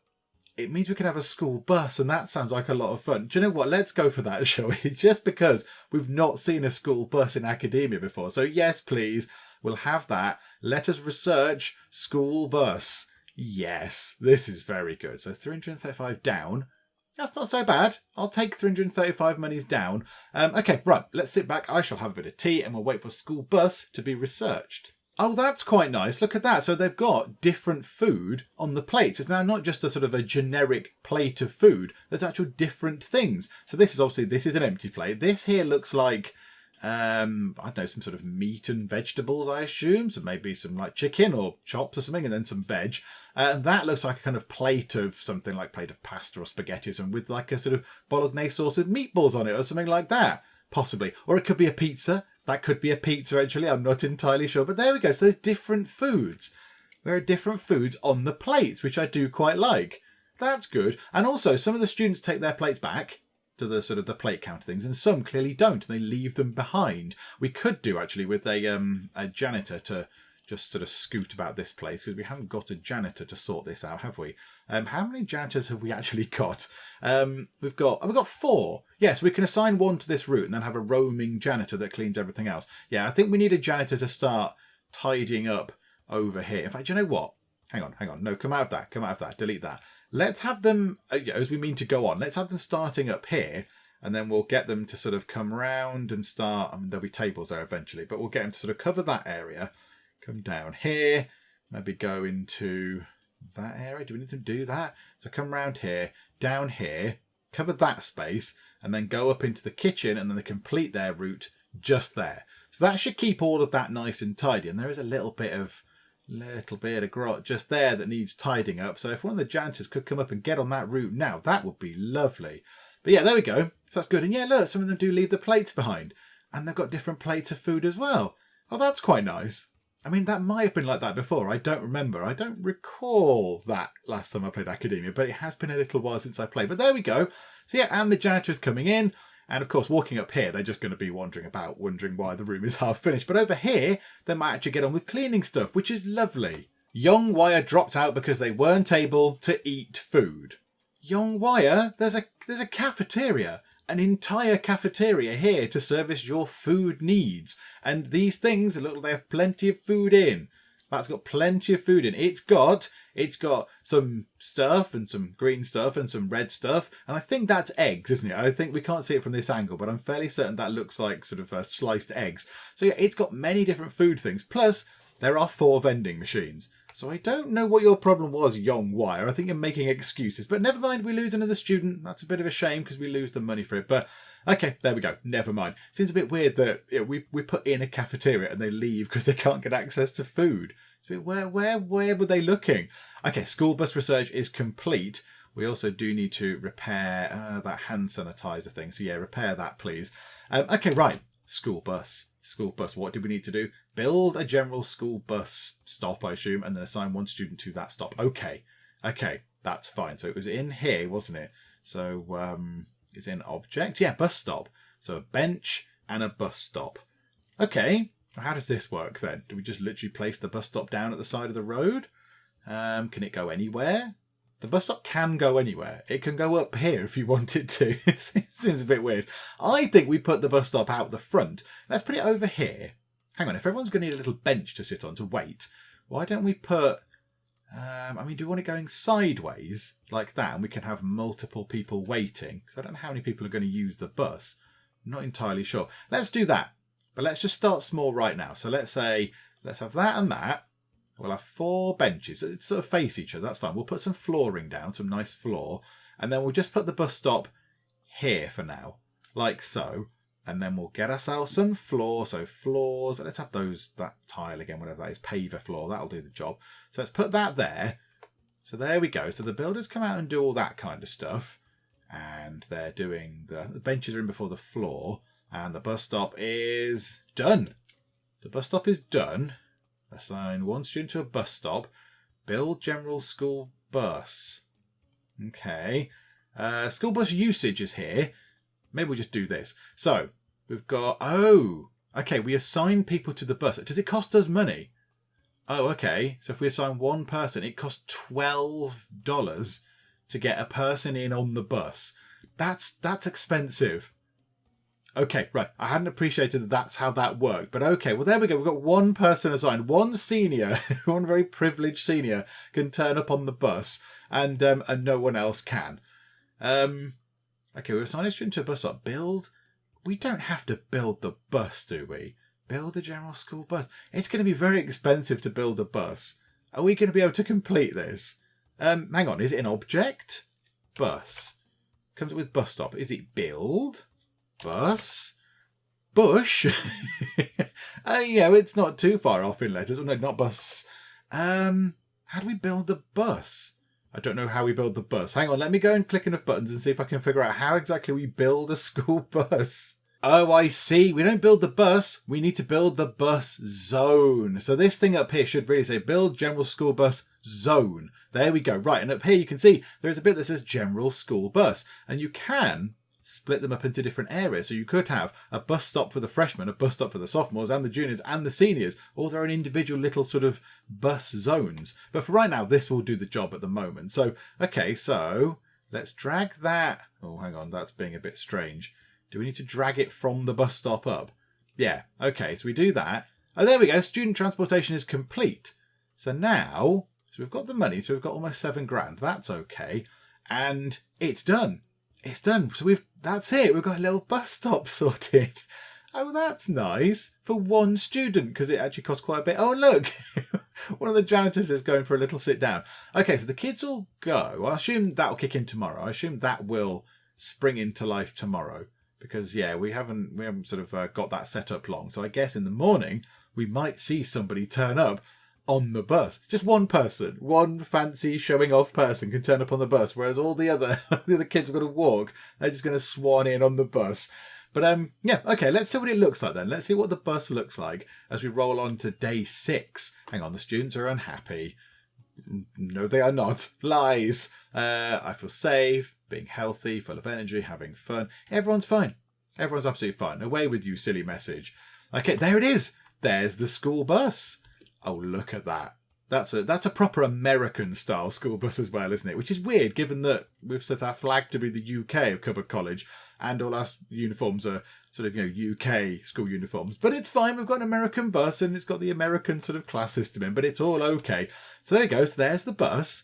it means we can have a school bus, and that sounds like a lot of fun. Do you know what? Let's go for that, shall we? Just because we've not seen a school bus in academia before. So yes, please, we'll have that. Let us research school bus. Yes, this is very good. So 335 down. That's not so bad. I'll take 335 monies down. Okay, right. Let's sit back. I shall have a bit of tea and we'll wait for school bus to be researched. Oh, that's quite nice. Look at that. So they've got different food on the plates. It's now not just a sort of a generic plate of food. There's actual different things. So this is an empty plate. This here looks like, I don't know, some sort of meat and vegetables, I assume. So maybe some like chicken or chops or something, and then some veg. And that looks like a kind of plate of something like plate of pasta or spaghetti or something with like a sort of bolognese sauce with meatballs on it or something like that. Possibly. Or it could be a pizza. That could be a pizza, actually. I'm not entirely sure. But there we go. So there's different foods. There are different foods on the plates, which I do quite like. That's good. And also, some of the students take their plates back to the sort of the plate count things, and some clearly don't, and they leave them behind. We could do, actually, with a janitor to just sort of scoot about this place, because we haven't got a janitor to sort this out, have we? How many janitors have we actually got? We've got 4. Yes, we can assign one to this route and then have a roaming janitor that cleans everything else. Yeah, I think we need a janitor to start tidying up over here. In fact, do you know what? Hang on. No, come out of that. Delete that. Let's have them, as we mean to go on, let's have them starting up here, and then we'll get them to sort of come round and start. I mean, there'll be tables there eventually, but we'll get them to sort of cover that area. Come down here, maybe go into that area. Do we need to do that? So come round here, down here, cover that space, and then go up into the kitchen, and then they complete their route just there. So that should keep all of that nice and tidy. And there is a little bit of grot just there that needs tidying up. So if one of the janitors could come up and get on that route now, that would be lovely. But yeah, there we go. So that's good. And yeah, look, some of them do leave the plates behind. And they've got different plates of food as well. Oh, that's quite nice. I mean, that might have been like that before. I don't remember. I don't recall that last time I played Academia, but it has been a little while since I played. But there we go. So yeah, and the janitor's coming in. And of course, walking up here, they're just going to be wandering about, wondering why the room is half finished. But over here, they might actually get on with cleaning stuff, which is lovely. Young Wire dropped out because they weren't able to eat food. Young Wire, there's a cafeteria. An entire cafeteria here to service your food needs. And these things look like they have plenty of food in. That's got plenty of food in. It's got some stuff and some green stuff and some red stuff. And I think that's eggs, isn't it? I think we can't see it from this angle, but I'm fairly certain that looks like sort of sliced eggs. So yeah, it's got many different food things. Plus, there are 4 vending machines. So I don't know what your problem was, Young Wire. I think you're making excuses. But never mind, we lose another student. That's a bit of a shame because we lose the money for it. But okay, there we go. Never mind. Seems a bit weird that we put in a cafeteria and they leave because they can't get access to food. It's a bit, where were they looking? Okay, school bus research is complete. We also do need to repair that hand sanitizer thing. So yeah, repair that, please. Okay, right. School bus. School bus. What do we need to do? Build a general school bus stop, I assume, and then assign one student to that stop. Okay. Okay, that's fine. So it was in here, wasn't it? So it's in object. Yeah, bus stop. So a bench and a bus stop. Okay. How does this work then? Do we just literally place the bus stop down at the side of the road? Can it go anywhere? The bus stop can go anywhere. It can go up here if you want it to. It seems a bit weird. I think we put the bus stop out the front. Let's put it over here. Hang on, if everyone's going to need a little bench to sit on to wait, why don't we put... I mean, do we want it going sideways like that? And we can have multiple people waiting. Because I don't know how many people are going to use the bus. I'm not entirely sure. Let's do that. But let's just start small right now. So let's say, let's have that and that. We'll have 4 benches that sort of face each other. That's fine. We'll put some flooring down, some nice floor. And then we'll just put the bus stop here for now, like so. And then we'll get ourselves some floor. So floors, let's have that tile again, whatever that is, paver floor. That'll do the job. So let's put that there. So there we go. So the builders come out and do all that kind of stuff. And they're doing, the benches are in before the floor. And the bus stop is done. The bus stop is done. Assign one student to a bus stop. Build general school bus. Okay. School bus usage is here. Maybe we'll just do this. So, we've got... Oh! Okay, we assign people to the bus. Does it cost us money? Oh, okay. So if we assign one person, it costs $12 to get a person in on the bus. That's expensive. Okay, right. I hadn't appreciated that that's how that worked. But okay, well, there we go. We've got one person assigned. One senior, one very privileged senior can turn up on the bus and no one else can. Okay, we're assigning a student to a bus stop. Build. We don't have to build the bus, do we? Build a general school bus. It's going to be very expensive to build a bus. Are we going to be able to complete this? Hang on. Is it an object? Bus. Comes with bus stop. Is it build? Bus. Bush. Yeah, it's not too far off in letters. Oh, no, not bus. How do we build the bus? I don't know how we build the bus. Hang on, let me go and click enough buttons and see if I can figure out how exactly we build a school bus. Oh, I see. We don't build the bus. We need to build the bus zone. So this thing up here should really say build general school bus zone. There we go. Right, and up here you can see there's a bit that says general school bus. And you can split them up into different areas. So you could have a bus stop for the freshmen, a bus stop for the sophomores and the juniors and the seniors, all their own individual little sort of bus zones. But for right now, this will do the job at the moment. So, okay, so let's drag that. Oh, hang on, that's being a bit strange. Do we need to drag it from the bus stop up? Yeah, okay, so we do that. Oh, there we go. Student transportation is complete. So now, so we've got the money, so we've got almost $7,000. That's okay. And it's done. It's done. So that's it. We've got a little bus stop sorted. Oh, that's nice. For one student, because it actually costs quite a bit. Oh, look. One of the janitors is going for a little sit down. Okay, so the kids will go. I assume that will kick in tomorrow. I assume that will spring into life tomorrow. Because, yeah, we haven't sort of got that set up long. So I guess in the morning, we might see somebody turn up on the bus. Just one person, one fancy showing off person can turn up on the bus, whereas all the other kids are going to walk. They're just going to swan in on the bus. But yeah, okay, let's see what it looks like then. Let's see what the bus looks like as we roll on to day 6. Hang on, the students are unhappy. No, they are not. Lies. I feel safe, being healthy, full of energy, having fun. Everyone's fine. Everyone's absolutely fine. Away with you, silly message. Okay, there it is. There's the school bus. Oh, look at that. That's a proper American-style school bus as well, isn't it? Which is weird, given that we've set our flag to be the UK of Cupboard College, and all our uniforms are sort of, UK school uniforms. But it's fine. We've got an American bus, and it's got the American sort of class system in, but it's all okay. So there it goes. There's the bus.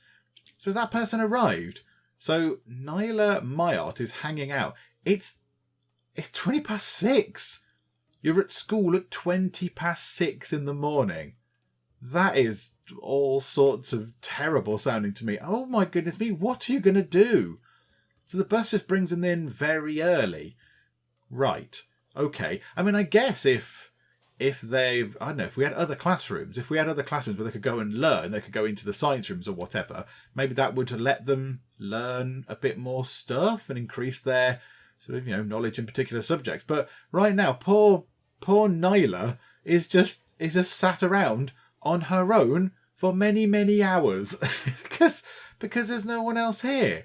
So has that person arrived? So Nyla Mayot is hanging out. It's 6:20. You're at school at 6:20 in the morning. That is all sorts of terrible sounding to me. Oh my goodness me, what are you going to do? So the bus just brings them in very early. Right. Okay. I mean, I guess if if they've, I don't know, if we had other classrooms, where they could go and learn, they could go into the science rooms or whatever, maybe that would let them learn a bit more stuff and increase their sort of, knowledge in particular subjects. But right now, poor Nyla is just sat around on her own for many, many hours because there's no one else here.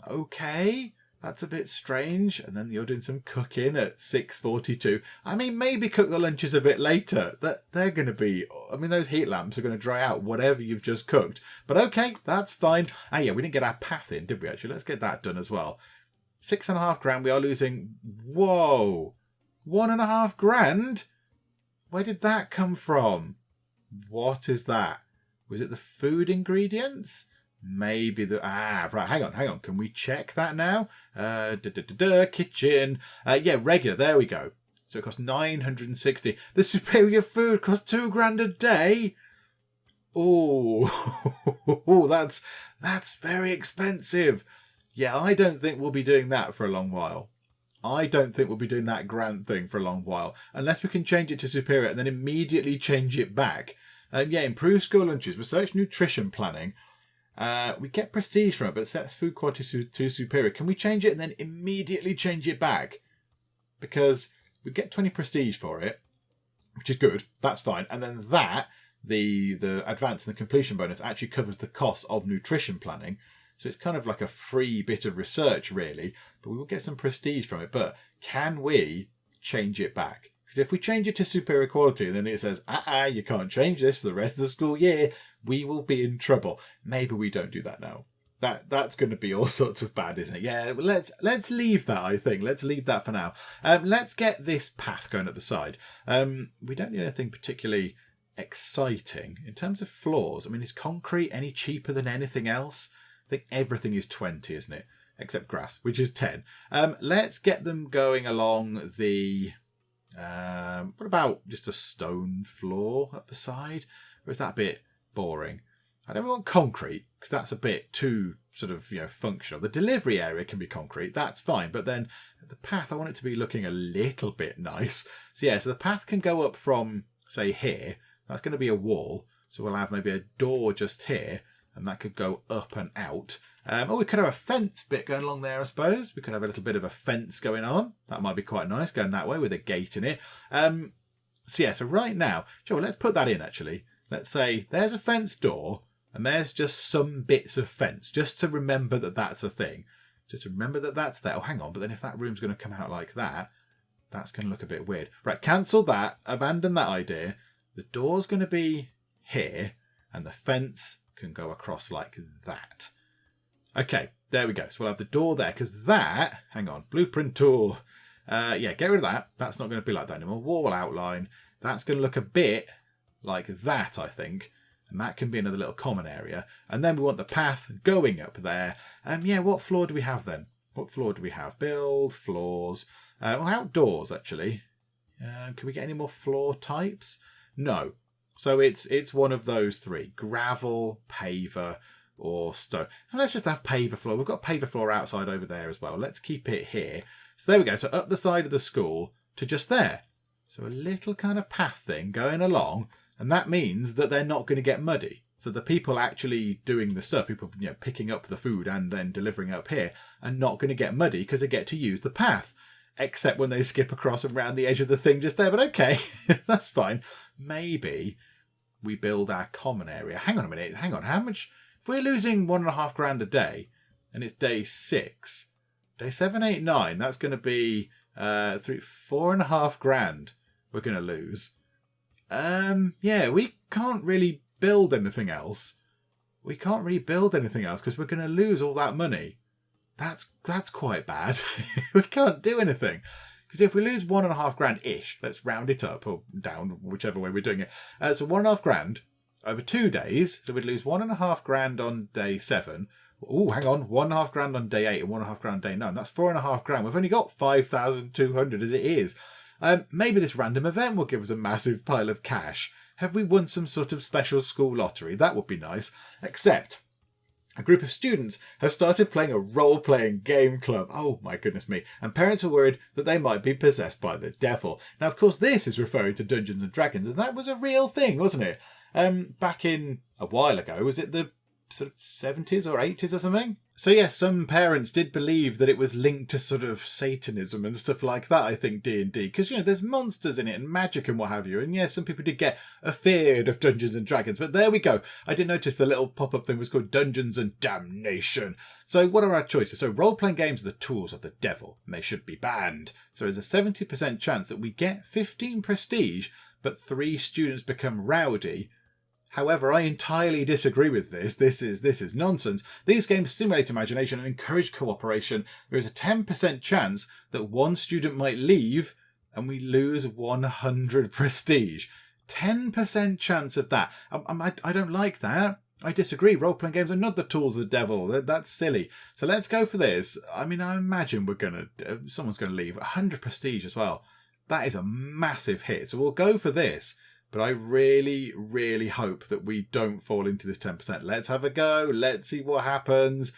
Okay, that's a bit strange. And then you're doing some cooking at 6:42. I mean, maybe cook the lunches a bit later. They're going to be, those heat lamps are going to dry out whatever you've just cooked. But okay, that's fine. Ah, yeah, we didn't get our path in, did we actually? Let's get that done as well. $6,500, we are losing. Whoa, $1,500? Where did that come from? What is that? Was it the food ingredients? Maybe right, hang on. Can we check that now? Kitchen. Yeah, regular. There we go. So it costs $960. The superior food costs $2,000 a day. Oh, that's very expensive. Yeah, I don't think we'll be doing that for a long while. I don't think we'll be doing that grant thing for a long while, unless we can change it to superior and then immediately change it back. Yeah, improve school lunches, research nutrition planning. We get prestige from it, but it sets food quality to superior. Can we change it and then immediately change it back? Because we get 20 prestige for it, which is good. That's fine. And then the advance and the completion bonus actually covers the cost of nutrition planning. So it's kind of like a free bit of research, really. But we will get some prestige from it. But can we change it back? Because if we change it to superior quality and then it says, you can't change this for the rest of the school year, we will be in trouble. Maybe we don't do that now. That's going to be all sorts of bad, isn't it? Yeah, let's leave that, I think. Let's leave that for now. Let's get this path going at the side. We don't need anything particularly exciting. In terms of floors, is concrete any cheaper than anything else? I think everything is 20, isn't it? Except grass, which is 10. Let's get them going along the... what about just a stone floor up the side? Or is that a bit boring? I don't want concrete, because that's a bit too sort of, functional. The delivery area can be concrete, that's fine. But then the path, I want it to be looking a little bit nice. So yeah, so the path can go up from, say, here. That's going to be a wall. So we'll have maybe a door just here. And that could go up and out. We could have a fence bit going along there, I suppose. We could have a little bit of a fence going on. That might be quite nice, going that way with a gate in it. So right now, Joe, let's put that in, actually. Let's say there's a fence door, and there's just some bits of fence, just to remember that that's a thing. Just to remember that that's there. Oh, hang on, but then if that room's going to come out like that, that's going to look a bit weird. Right, cancel that. Abandon that idea. The door's going to be here, and the fence can go across like that. Okay, there we go. So we'll have the door there, because that, hang on, blueprint tool. Yeah, get rid of that. That's not going to be like that anymore. Wall outline. That's going to look a bit like that, I think. And that can be another little common area. And then we want the path going up there. Yeah, what floor do we have then? What floor do we have? Build, floors. Outdoors, actually. Can we get any more floor types? No. So it's one of those three. Gravel, paver, or stone. And let's just have paver floor. We've got paver floor outside over there as well. Let's keep it here. So there we go. So up the side of the school to just there. So a little kind of path thing going along. And that means that they're not going to get muddy. So the people actually doing the stuff, people picking up the food and then delivering up here, are not going to get muddy because they get to use the path. Except when they skip across and round the edge of the thing just there. But okay, that's fine. Maybe we build our common area. Hang on a minute. Hang on. How much? If we're losing $1,500 a day and it's day 6, day 7, 8, 9, that's going to be $4,500 we're going to lose. Yeah, we can't really build anything else. We can't really build anything else because we're going to lose all that money. That's quite bad. We can't do anything. Because if we lose $1,500-ish, let's round it up or down, whichever way we're doing it. So $1,500 over 2 days. So we'd lose $1,500 on day 7. Oh, hang on. $1,500 on day 8 and $1,500 on day 9. That's $4,500. We've only got 5,200 as it is. Maybe this random event will give us a massive pile of cash. Have we won some sort of special school lottery? That would be nice. Except, A group of students have started playing a role-playing game club. Oh my goodness me. And parents are worried that they might be possessed by the devil. Now, of course, this is referring to Dungeons and Dragons, and that was a real thing, wasn't it? Back in a while ago, was it the sort of 70s or 80s or something? So yes, some parents did believe that it was linked to sort of Satanism and stuff like that, I think, D&D. Because, there's monsters in it and magic and what have you. And yes, some people did get afeared of Dungeons and Dragons. But there we go. I did notice the little pop-up thing was called Dungeons and Damnation. So what are our choices? So role-playing games are the tools of the devil, and they should be banned. So there's a 70% chance that we get 15 prestige, but 3 students become rowdy. However, I entirely disagree with this. This is nonsense. These games stimulate imagination and encourage cooperation. There is a 10% chance that 1 student might leave and we lose 100 prestige. 10% chance of that. I don't like that. I disagree. Role-playing games are not the tools of the devil. That's silly. So let's go for this. I imagine someone's going to leave. 100 prestige as well. That is a massive hit. So we'll go for this. But I really, really hope that we don't fall into this 10%. Let's have a go. Let's see what happens.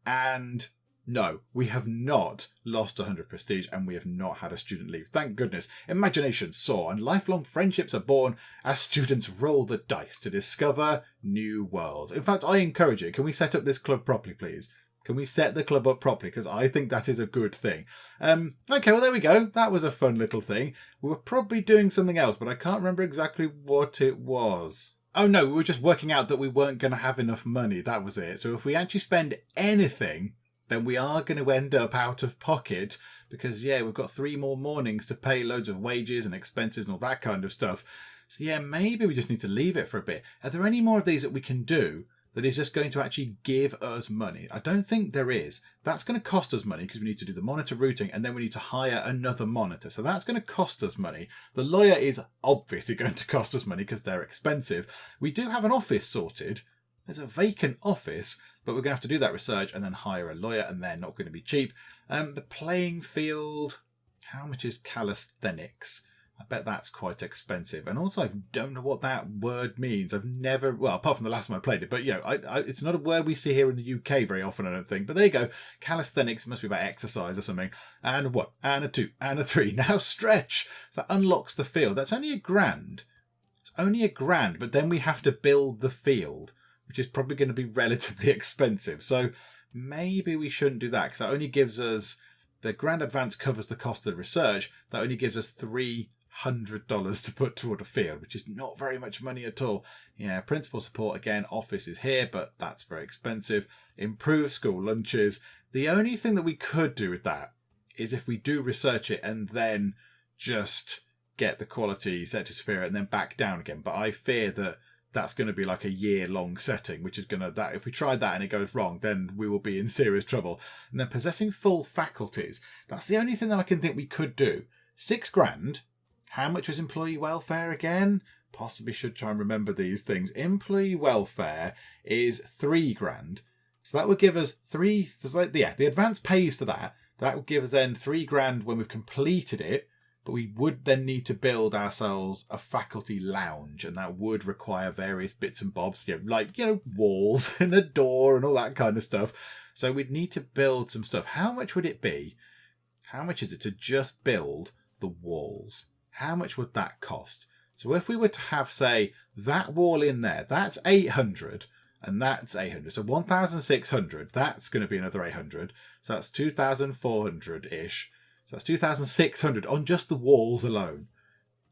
And no, we have not lost 100 prestige and we have not had a student leave. Thank goodness. Imagination soar and lifelong friendships are born as students roll the dice to discover new worlds. In fact, I encourage it. Can we set up this club properly, please? Can we set the club up properly? Because I think that is a good thing. Okay, well, there we go. That was a fun little thing. We were probably doing something else, but I can't remember exactly what it was. Oh, no, we were just working out that we weren't going to have enough money. That was it. So if we actually spend anything, then we are going to end up out of pocket because, we've got 3 more mornings to pay loads of wages and expenses and all that kind of stuff. So, maybe we just need to leave it for a bit. Are there any more of these that we can do that is just going to actually give us money? I don't think there is. That's going to cost us money because we need to do the monitor routing and then we need to hire another monitor. So that's going to cost us money. The lawyer is obviously going to cost us money because they're expensive. We do have an office sorted. There's a vacant office, but we're going to have to do that research and then hire a lawyer and they're not going to be cheap. The playing field, how much is calisthenics? I bet that's quite expensive. And also, I don't know what that word means. I've never, well, apart from the last time I played it, but it's not a word we see here in the UK very often, I don't think. But there you go. Calisthenics must be about exercise or something. And a 1, and a 2, and a 3. Now stretch. So that unlocks the field. That's only £1,000. It's only £1,000, but then we have to build the field, which is probably going to be relatively expensive. So maybe we shouldn't do that because that only gives us, the grand advance covers the cost of the research. That only gives us $300 to put toward a field, which is not very much money at all. Principal support again, office is here, but that's very expensive. Improve school lunches. The only thing that we could do with that is if we do research it and then just get the quality set to superior and then back down again. But I fear that that's going to be like a year-long setting, which is going to, that if we try that and it goes wrong, then we will be in serious trouble. And then possessing full faculties. That's the only thing that I can think we could do. £6,000. How much was employee welfare again? Possibly should try and remember these things. Employee welfare is £3,000. So that would give us the advance pays for that. That would give us then £3,000 when we've completed it. But we would then need to build ourselves a faculty lounge, and that would require various bits and bobs, walls and a door and all that kind of stuff. So we'd need to build some stuff. How much would it be? How much is it to just build the walls? How much would that cost? So if we were to have, say, that wall in there, that's 800 and that's 800. So 1,600, that's going to be another 800. So that's 2,400-ish. So that's 2,600 on just the walls alone.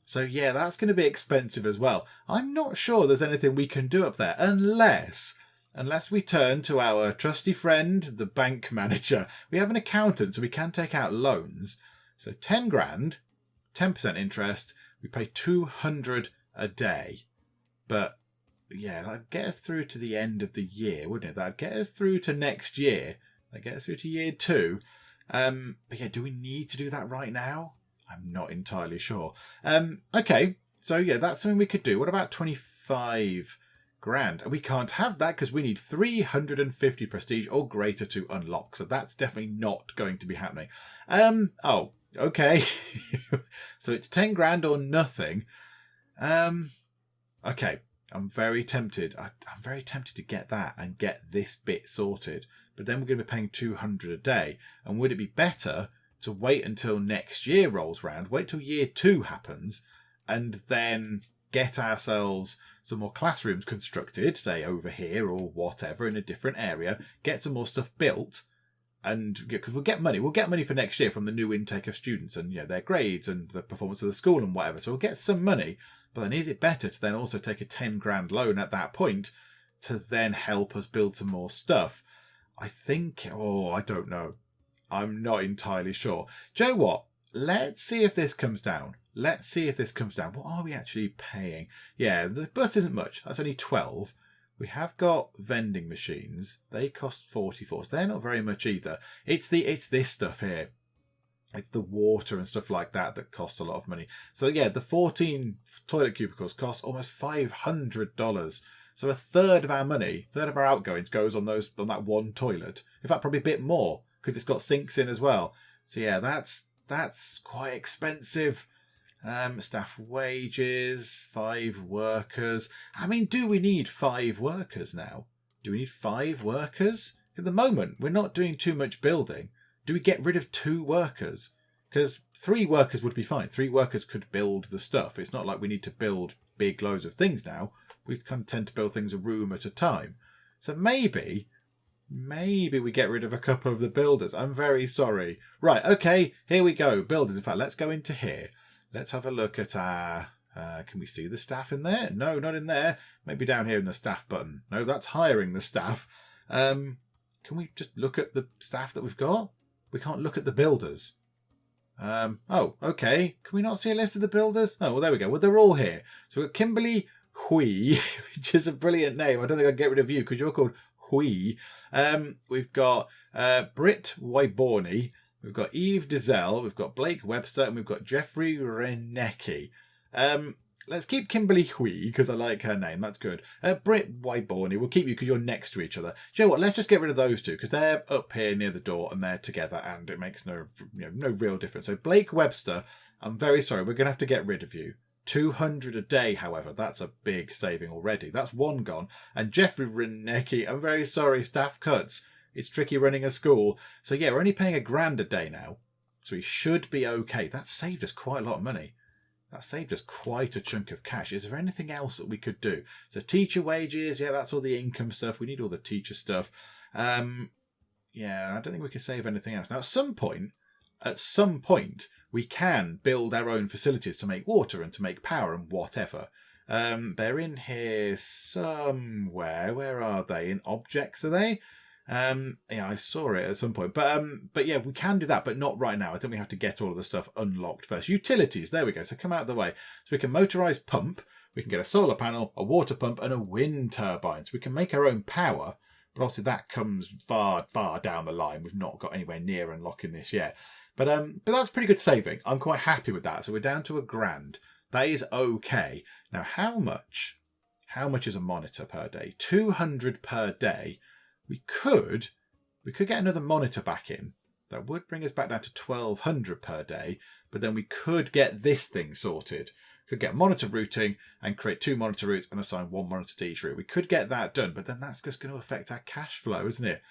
So that's going to be expensive as well. I'm not sure there's anything we can do up there unless we turn to our trusty friend, the bank manager. We have an accountant, so we can take out loans. So £10,000, 10% interest. We pay 200 a day. But that'd get us through to the end of the year, wouldn't it? That'd get us through to next year. That'd get us through to year 2. But do we need to do that right now? I'm not entirely sure. Okay, so that's something we could do. What about 25 grand? We can't have that because we need 350 prestige or greater to unlock. So that's definitely not going to be happening. Oh, okay. So it's 10 grand or nothing. Okay. I'm very tempted. I'm very tempted to get that and get this bit sorted. But then we're going to be paying $200 a day. And would it be better to wait until next year rolls round, wait till year 2 happens, and then get ourselves some more classrooms constructed, say over here or whatever, in a different area, get some more stuff built, and because we'll get money for next year from the new intake of students and their grades and the performance of the school and whatever, so we'll get some money. But then is it better to then also take a 10 grand loan at that point to then help us build some more stuff? I think, I don't know. I'm not entirely sure. Do you know what? Let's see if this comes down. What are we actually paying? Yeah, the bus isn't much. That's only 12. We have got vending machines. They cost 44, so they're not very much either. It's this stuff here. It's the water and stuff like that that costs a lot of money. So yeah, the 14 toilet cubicles cost almost $500. So a third of our money, third of our outgoings goes on that one toilet. In fact, probably a bit more because it's got sinks in as well. So yeah, that's quite expensive. Staff wages, 5 workers. I mean, do we need 5 workers now? Do we need 5 workers? At the moment, we're not doing too much building. Do we get rid of 2 workers? Because 3 workers would be fine. 3 workers could build the stuff. It's not like we need to build big loads of things now. We kind of tend to build things a room at a time. So maybe we get rid of a couple of the builders. I'm very sorry. Right, okay, here we go. Builders. In fact, let's go into here. Let's have a look at our... can we see the staff in there? No, not in there. Maybe down here in the staff button. No, that's hiring the staff. Can we just look at the staff that we've got? We can't look at the builders. Oh, okay. Can we not see a list of the builders? Oh, well, there we go. Well, they're all here. So we've got Kimberly Hui, which is a brilliant name. I don't think I'd get rid of you because you're called Hui. We've got Brit Wyborny. We've got Eve Dizelle, we've got Blake Webster, and we've got Jeffrey Renecki. Let's keep Kimberly Hui, because I like her name. That's good. Brit Wyborny, we'll keep you because you're next to each other. Do you know what? Let's just get rid of those 2, because they're up here near the door, and they're together, and it makes no real difference. So Blake Webster, I'm very sorry, we're going to have to get rid of you. $200 a day, however, that's a big saving already. That's 1 gone. And Jeffrey Renecki, I'm very sorry, staff cuts. It's tricky running a school. So yeah, we're only paying $1,000 a day now. So we should be okay. That saved us quite a lot of money. That saved us quite a chunk of cash. Is there anything else that we could do? So teacher wages, yeah, that's all the income stuff. We need all the teacher stuff. Yeah, I don't think we can save anything else. Now, at some point, we can build our own facilities to make water and to make power and whatever. They're in here somewhere. Where are they? In objects, are they? Yeah, I saw it at some point, but yeah, we can do that, but not right now. I think we have to get all of the stuff unlocked first. Utilities, there we go. So come out of the way. So we can motorise pump, we can get a solar panel, a water pump, and a wind turbine. So we can make our own power, but obviously that comes far, far down the line. We've not got anywhere near unlocking this yet, but that's pretty good saving. I'm quite happy with that. So we're down to $1,000. That is okay. Now, how much is a monitor per day? 200 per day. We could get another monitor back in. That would bring us back down to 1,200 per day, but then we could get this thing sorted. Could get monitor routing and create 2 monitor routes and assign 1 monitor to each route. We could get that done, but then that's just going to affect our cash flow, isn't it?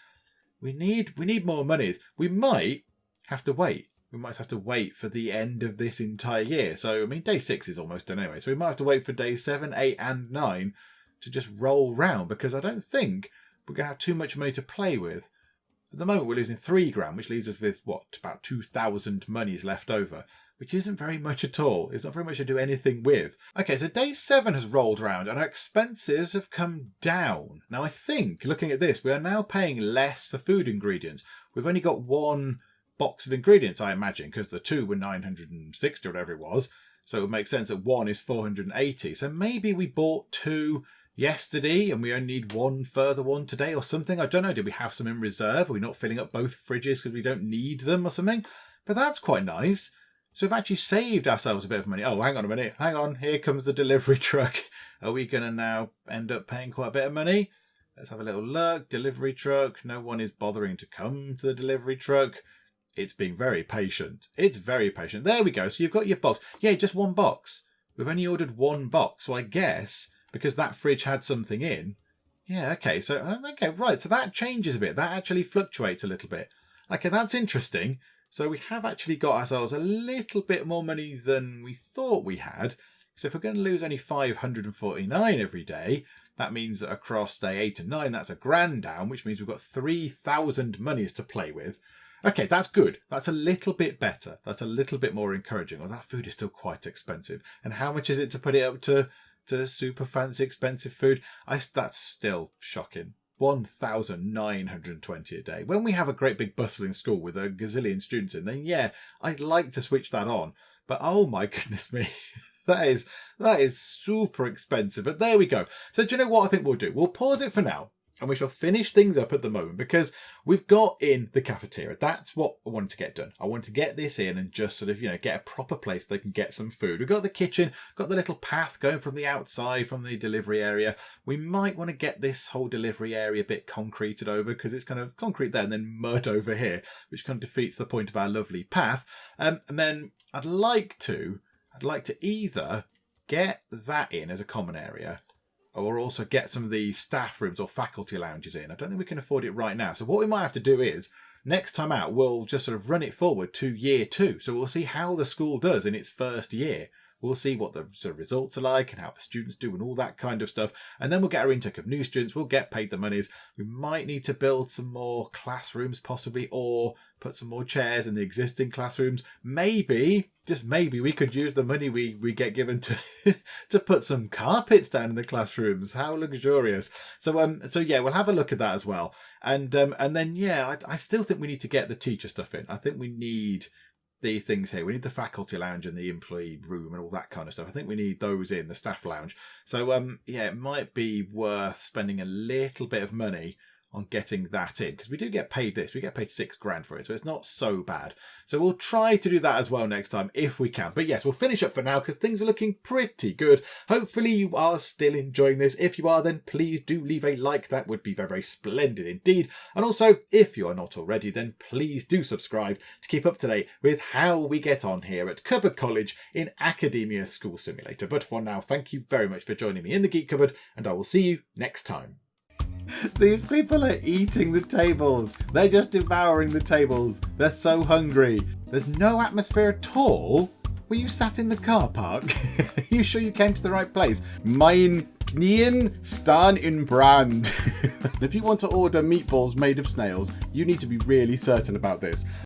We need more money. We might have to wait. We might have to wait for the end of this entire year. So, I mean, day 6 is almost done anyway. So we might have to wait for days 7, 8, and 9 to just roll round, because I don't think we're going to have too much money to play with. At the moment, we're losing $3,000, which leaves us with, about 2,000 monies left over, which isn't very much at all. It's not very much to do anything with. Okay, so day 7 has rolled around and our expenses have come down. Now, I think, looking at this, we are now paying less for food ingredients. We've only got 1 box of ingredients, I imagine, because the 2 were 960 or whatever it was. So it would make sense that 1 is 480. So maybe we bought 2 yesterday and we only need 1 further one today or something. I don't know. Did we have some in reserve? Are we not filling up both fridges because we don't need them or something? But that's quite nice. So we've actually saved ourselves a bit of money. Oh, hang on a minute. Hang on. Here comes the delivery truck. Are we going to now end up paying quite a bit of money? Let's have a little look. Delivery truck. No one is bothering to come to the delivery truck. It's being very patient. It's very patient. There we go. So you've got your box. Yeah, just 1 box. We've only ordered 1 box. So I guess because that fridge had something in. Yeah, okay, so, okay, right, so that changes a bit. That actually fluctuates a little bit. Okay, that's interesting. So we have actually got ourselves a little bit more money than we thought we had. So if we're going to lose only 549 every day, that means that across day 8 and 9, that's £1,000 down, which means we've got 3,000 monies to play with. Okay, that's good. That's a little bit better. That's a little bit more encouraging. Well, that food is still quite expensive. And how much is it to put it up to super fancy expensive food? That's still shocking. 1,920 a day. When we have a great big bustling school with a gazillion students in, then yeah, I'd like to switch that on. But oh my goodness me, that is super expensive. But there we go. So do you know what I think we'll do? We'll pause it for now. And we shall finish things up at the moment because we've got in the cafeteria. That's what I wanted to get done. I want to get this in and just sort of, get a proper place they can get some food. We've got the kitchen, got the little path going from the outside, from the delivery area. We might want to get this whole delivery area a bit concreted over because it's kind of concrete there and then mud over here, which kind of defeats the point of our lovely path. And then I'd like to either get that in as a common area, or also get some of the staff rooms or faculty lounges in. I don't think we can afford it right now. So what we might have to do is, next time out, we'll just sort of run it forward to year 2. So we'll see how the school does in its first year. We'll see what the sort of results are like and how the students do and all that kind of stuff. And then we'll get our intake of new students. We'll get paid the monies. We might need to build some more classrooms possibly, or put some more chairs in the existing classrooms. Maybe, just maybe, we could use the money we get given to to put some carpets down in the classrooms. How luxurious. So yeah, we'll have a look at that as well. And then, yeah, I still think we need to get the teacher stuff in. I think we need these things here. We need the faculty lounge and the employee room and all that kind of stuff. I think we need those in, the staff lounge. So, yeah, it might be worth spending a little bit of money on getting that in, because we do get paid this. We get paid £6,000 for it, so it's not so bad. So we'll try to do that as well next time if we can. But yes, we'll finish up for now because things are looking pretty good. Hopefully you are still enjoying this. If you are, then please do leave a like. That would be very, very splendid indeed. And also, if you are not already, then please do subscribe to keep up to date with how we get on here at Cupboard College in Academia School Simulator. But for now, thank you very much for joining me in the Geek Cupboard, and I will see you next time. These people are eating the tables. They're just devouring the tables. They're so hungry. There's no atmosphere at all. Were you sat in the car park? Are you sure you came to the right place? Mein Knien staan in brand. If you want to order meatballs made of snails, you need to be really certain about this.